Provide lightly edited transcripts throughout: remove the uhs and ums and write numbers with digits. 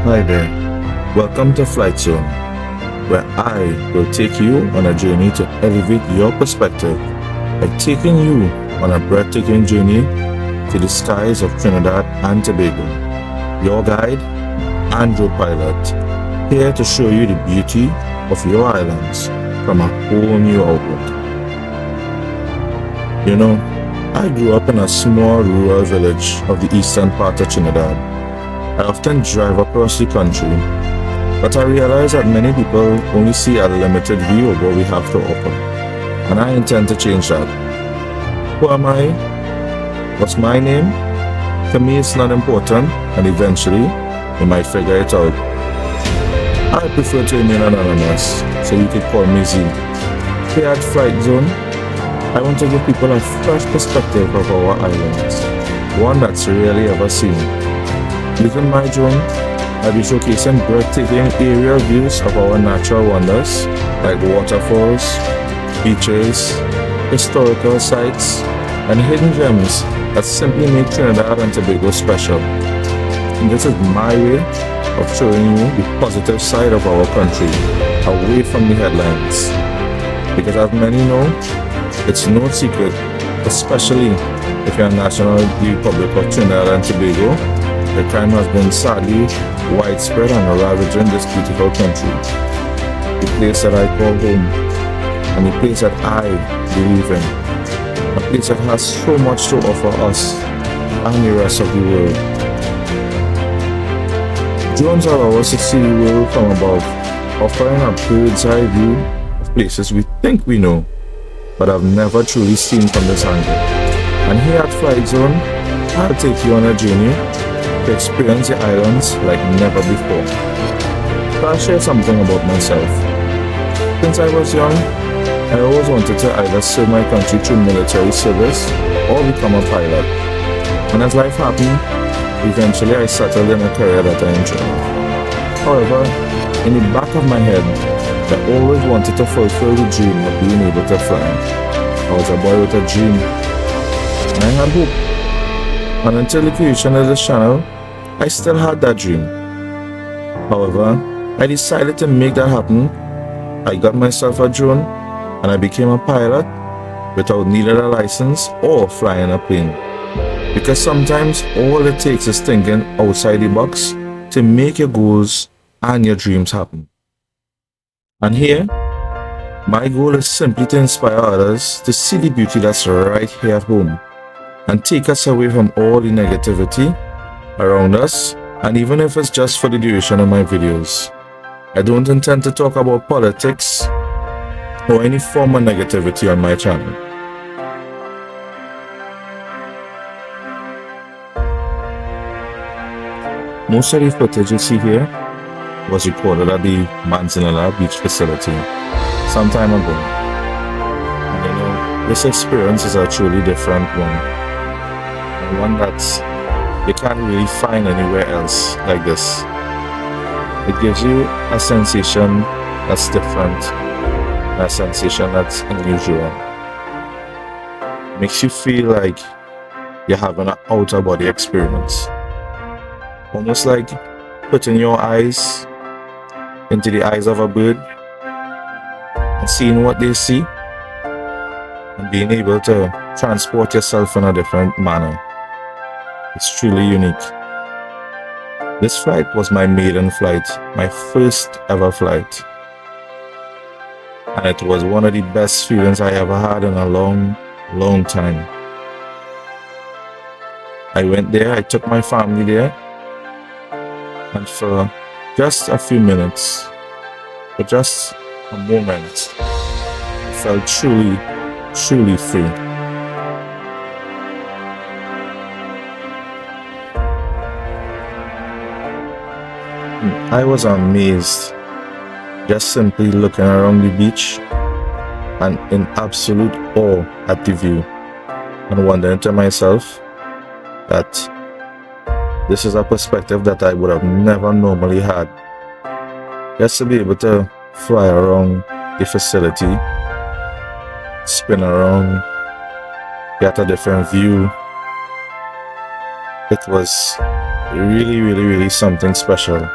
Hi there, welcome to FlyTT Zone, where I will take you on a journey to elevate your perspective by taking you on a breathtaking journey to the skies of Trinidad and Tobago. Your guide and road pilot, here to show you the beauty of your islands from a whole new outlook. You know, I grew up in a small rural village of the eastern part of Trinidad. I often drive across the country, but I realize that many people only see a limited view of what we have to offer, and I intend to change that. Who am I? What's my name? To me, it's not important, and eventually, you might figure it out. I prefer to remain anonymous, so you could call me Z. Here at FlyTT Zone, I want to give people a fresh perspective of our islands, one that's rarely ever seen. Using my drone, I'll be showcasing breathtaking aerial views of our natural wonders like waterfalls, beaches, historical sites, and hidden gems that simply make Trinidad and Tobago special. And this is my way of showing you the positive side of our country, away from the headlines. Because as many know, it's no secret, especially if you're a national of the Republic of Trinidad and Tobago, the crime has been sadly widespread and ravaging this beautiful country. The place that I call home, and the place that I believe in. A place that has so much to offer us and the rest of the world. Drones allow us to see the world from above, offering a bird's eye view of places we think we know, but have never truly seen from this angle. And here at FlyTT Zone, I'll take you on a journey to experience the islands like never before. So I'll share something about myself. Since I was young, I always wanted to either serve my country through military service or become a pilot. And as life happened, eventually I settled in a career that I enjoyed. However, in the back of my head, I always wanted to fulfill the dream of being able to fly. I was a boy with a dream, and I had hope. And until the creation of this channel, I still had that dream. However, I decided to make that happen. I got myself a drone, and I became a pilot without needing a license or flying a plane. Because sometimes all it takes is thinking outside the box to make your goals and your dreams happen. And here, my goal is simply to inspire others to see the beauty that's right here at home and take us away from all the negativity around us, and even if it's just for the duration of my videos. I don't intend to talk about politics or any form of negativity on my channel. Most of the footage you see here was recorded at the Manzanilla Beach facility some time ago. And you know, this experience is a truly different one. And one that you can't really find anywhere else like this. It gives you a sensation that's different, a sensation that's unusual. Makes you feel like you're having an outer body experience. Almost like putting your eyes into the eyes of a bird and seeing what they see and being able to transport yourself in a different manner. It's truly unique. This flight was my maiden flight, my first ever flight. And it was one of the best feelings I ever had in a long, long time. I went there, I took my family there, and for just a few minutes, for just a moment, I felt truly, truly free. I was amazed, just simply looking around the beach and in absolute awe at the view, and wondering to myself that this is a perspective that I would have never normally had. Just to be able to fly around the facility, spin around, get a different view. It was really something special.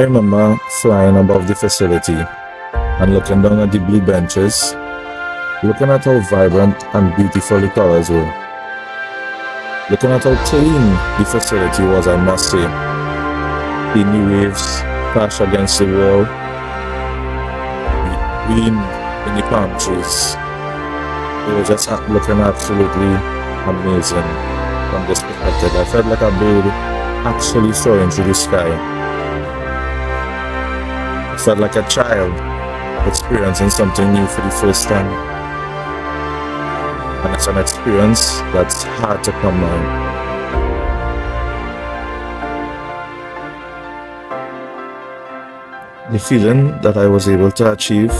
I remember flying above the facility and looking down at the blue benches, looking at how vibrant and beautiful the colors were, looking at how clean the facility was, I must say. Seeing the waves crash against the wall, the green in the palm trees. It was just looking absolutely amazing from this perspective. I felt like a bird actually soaring through the sky. I felt like a child experiencing something new for the first time. And it's an experience that's hard to come by. The feeling that I was able to achieve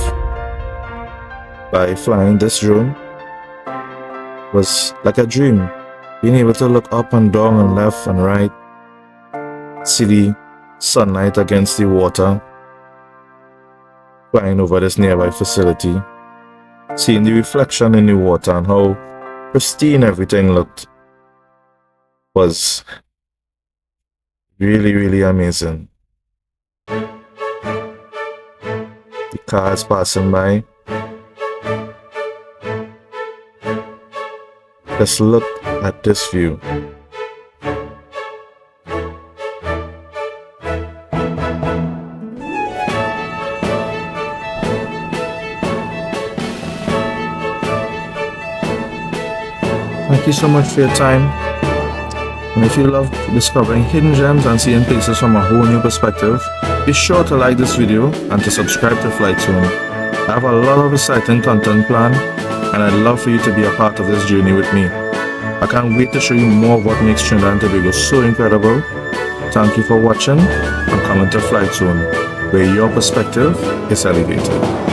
by flying this drone was like a dream. Being able to look up and down and left and right, see the sunlight against the water, flying over this nearby facility, seeing the reflection in the water and how pristine everything looked was really, really amazing. The cars passing by. Just look at this view. Thank you so much for your time. And if you love discovering hidden gems and seeing places from a whole new perspective, be sure to like this video and to subscribe to FlyTT Zone. I have a lot of exciting content planned, and I'd love for you to be a part of this journey with me. I can't wait to show you more of what makes Trinidad and Tobago so incredible. Thank you for watching and coming to FlyTT Zone, where your perspective is elevated.